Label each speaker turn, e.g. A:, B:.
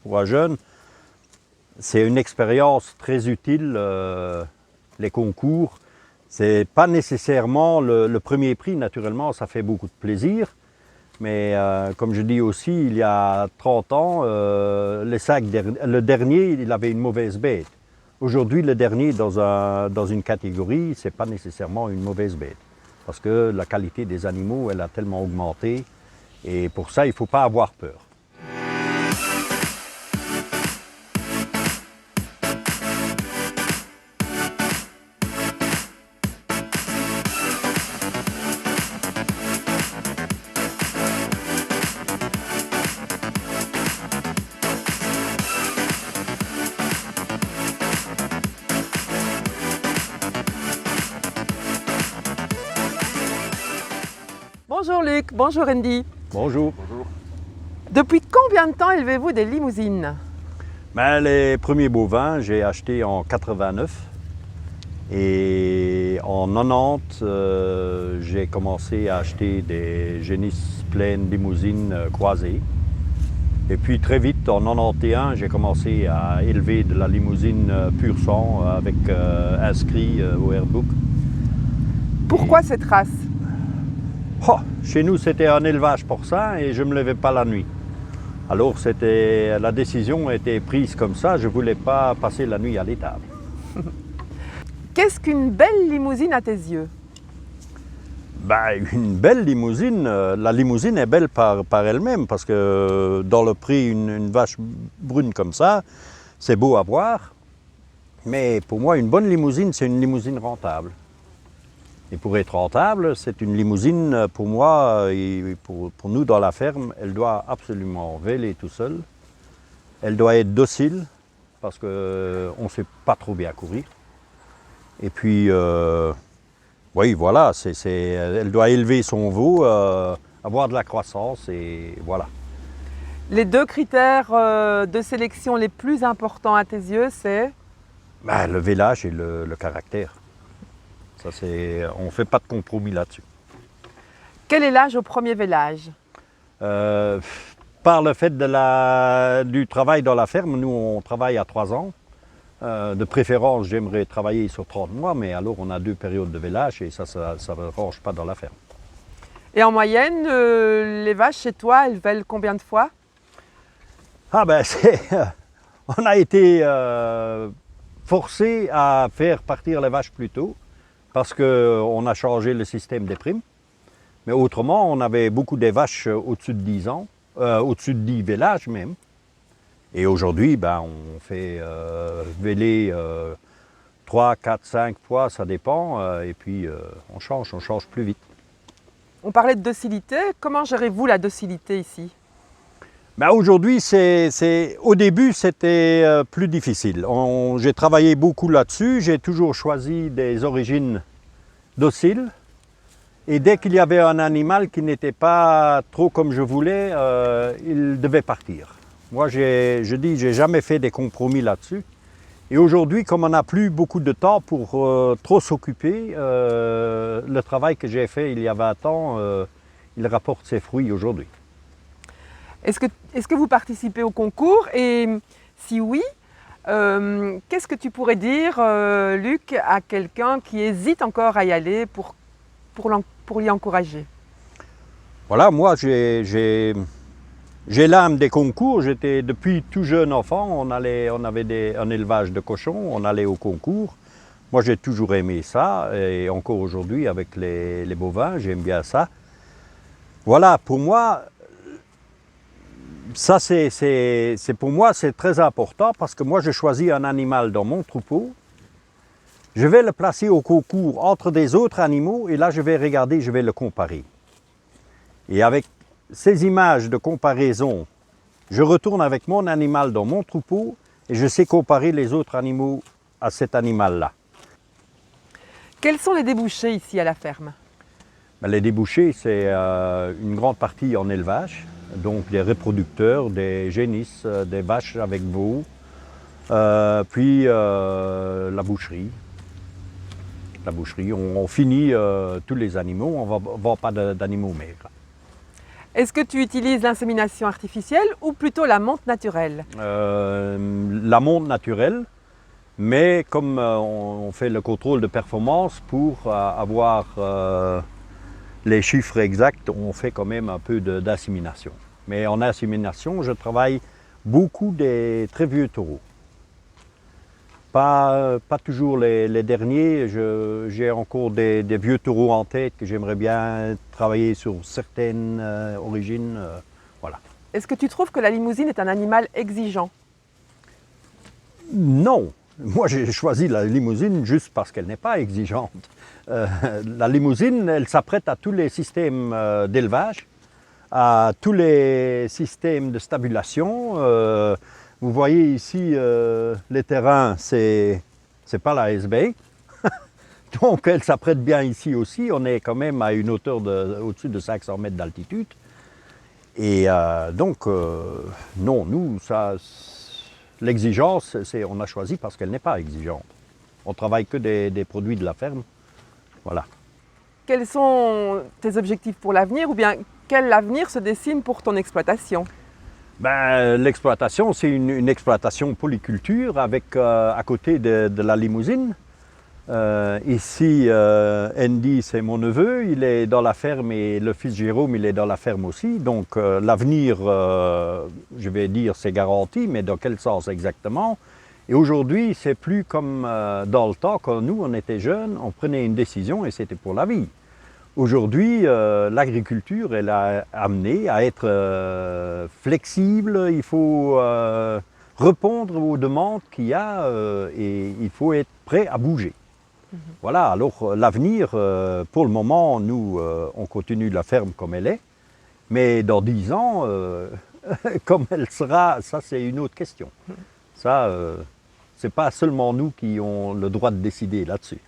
A: pour un jeune, c'est une expérience très utile, les concours. C'est pas nécessairement le premier prix, naturellement, ça fait beaucoup de plaisir. Mais comme je dis aussi, il y a 30 ans, le dernier, il avait une mauvaise bête. Aujourd'hui, le dernier dans une catégorie, ce n'est pas nécessairement une mauvaise bête. Parce que la qualité des animaux, elle a tellement augmenté. Et pour ça, il ne faut pas avoir peur.
B: Bonjour Luc, bonjour Andy.
A: Bonjour.
B: Depuis combien de temps élevez-vous des limousines?
A: Ben, les premiers bovins, j'ai acheté en 89. Et en 90, j'ai commencé à acheter des génisses pleines limousines croisées. Et puis très vite, en 91, j'ai commencé à élever de la limousine pur sang avec inscrit au Airbook.
B: Pourquoi cette race?
A: Oh, chez nous, c'était un élevage porcin et je ne me levais pas la nuit. Alors, la décision était prise comme ça, je ne voulais pas passer la nuit à l'étable.
B: Qu'est-ce qu'une belle limousine à tes yeux?
A: Ben, une belle limousine, la limousine est belle par elle-même parce que dans le prix, une vache brune comme ça, c'est beau à voir. Mais pour moi, une bonne limousine, c'est une limousine rentable. Et pour être rentable, c'est une limousine, pour moi, et pour nous dans la ferme, elle doit absolument véler tout seul. Elle doit être docile, parce qu'on ne sait pas trop bien courir. Et puis, oui, voilà, elle doit élever son veau, avoir de la croissance, et voilà.
B: Les deux critères de sélection les plus importants à tes yeux, c'est?
A: Ben, le vélage et le caractère. Ça, on ne fait pas de compromis là-dessus.
B: Quel est l'âge au premier vélage?
A: Par le fait du travail dans la ferme, nous on travaille à 3 ans. De préférence, j'aimerais travailler sur 30 mois, mais alors on a 2 périodes de vélage et ça ne range pas dans la ferme.
B: Et en moyenne, les vaches chez toi, elles vèlent combien de fois?
A: Ah ben on a été forcé à faire partir les vaches plus tôt parce qu'on a changé le système des primes. Mais autrement, on avait beaucoup de vaches au-dessus de 10 ans, au-dessus de 10 vélages même. Et aujourd'hui, ben, on fait véler 3, 4, 5 fois, ça dépend. Et puis on change plus vite.
B: On parlait de docilité. Comment gérez-vous la docilité ici?
A: Ben aujourd'hui, au début, c'était plus difficile. J'ai travaillé beaucoup là-dessus. J'ai toujours choisi des origines dociles. Et dès qu'il y avait un animal qui n'était pas trop comme je voulais, il devait partir. Moi, je dis, j'ai jamais fait des compromis là-dessus. Et aujourd'hui, comme on n'a plus beaucoup de temps pour trop s'occuper, le travail que j'ai fait il y a 20 ans, il rapporte ses fruits aujourd'hui.
B: Est-ce que vous participez au concours? Et si oui, qu'est-ce que tu pourrais dire, Luc, à quelqu'un qui hésite encore à y aller pour l'y encourager?
A: Voilà, moi j'ai l'âme des concours. Depuis tout jeune enfant, on avait un élevage de cochons, on allait au concours. Moi j'ai toujours aimé ça et encore aujourd'hui avec les bovins, j'aime bien ça. Voilà, pour moi, ça pour moi c'est très important parce que moi je choisis un animal dans mon troupeau. Je vais le placer au concours entre des autres animaux et là je vais regarder, je vais le comparer. Et avec ces images de comparaison, je retourne avec mon animal dans mon troupeau et je sais comparer les autres animaux à cet animal-là.
B: Quels sont les débouchés ici à la ferme?
A: Les débouchés, c'est une grande partie en élevage, donc des reproducteurs, des génisses, des vaches avec veaux, puis la boucherie. La boucherie, on finit tous les animaux, on ne vend pas d'animaux maigres.
B: Est-ce que tu utilises l'insémination artificielle ou plutôt la monte naturelle?
A: La monte naturelle, mais comme on fait le contrôle de performance pour avoir les chiffres exacts, on fait quand même un peu d'insémination. Mais en insémination, je travaille beaucoup des très vieux taureaux. Pas toujours les derniers, j'ai encore des vieux taureaux en tête que j'aimerais bien travailler sur certaines origines. Voilà.
B: Est-ce que tu trouves que la limousine est un animal exigeant?
A: Non, moi j'ai choisi la limousine juste parce qu'elle n'est pas exigeante. La limousine, elle s'apprête à tous les systèmes d'élevage, à tous les systèmes de stabulation. Vous voyez ici les terrains, c'est pas la SB. Donc elle s'apprête bien ici aussi. On est quand même à une hauteur au-dessus de 500 mètres d'altitude. Et donc, non, nous, l'exigence, on a choisi parce qu'elle n'est pas exigeante. On travaille que des produits de la ferme. Voilà.
B: Quels sont tes objectifs pour l'avenir ou bien quel avenir se dessine pour ton exploitation?
A: Ben, l'exploitation, c'est une exploitation polyculture avec à côté de la limousine. Ici, Andy, c'est mon neveu, il est dans la ferme et le fils Jérôme, il est dans la ferme aussi. Donc l'avenir, je vais dire, c'est garanti, mais dans quel sens exactement? Et aujourd'hui, c'est plus comme dans le temps, quand nous, on était jeunes, on prenait une décision et c'était pour la vie. Aujourd'hui, l'agriculture, elle a amené à être flexible, il faut répondre aux demandes qu'il y a et il faut être prêt à bouger. Voilà, alors l'avenir, pour le moment, nous, on continue la ferme comme elle est, mais dans 10 ans, comme elle sera, ça c'est une autre question. Ça, c'est pas seulement nous qui avons le droit de décider là-dessus.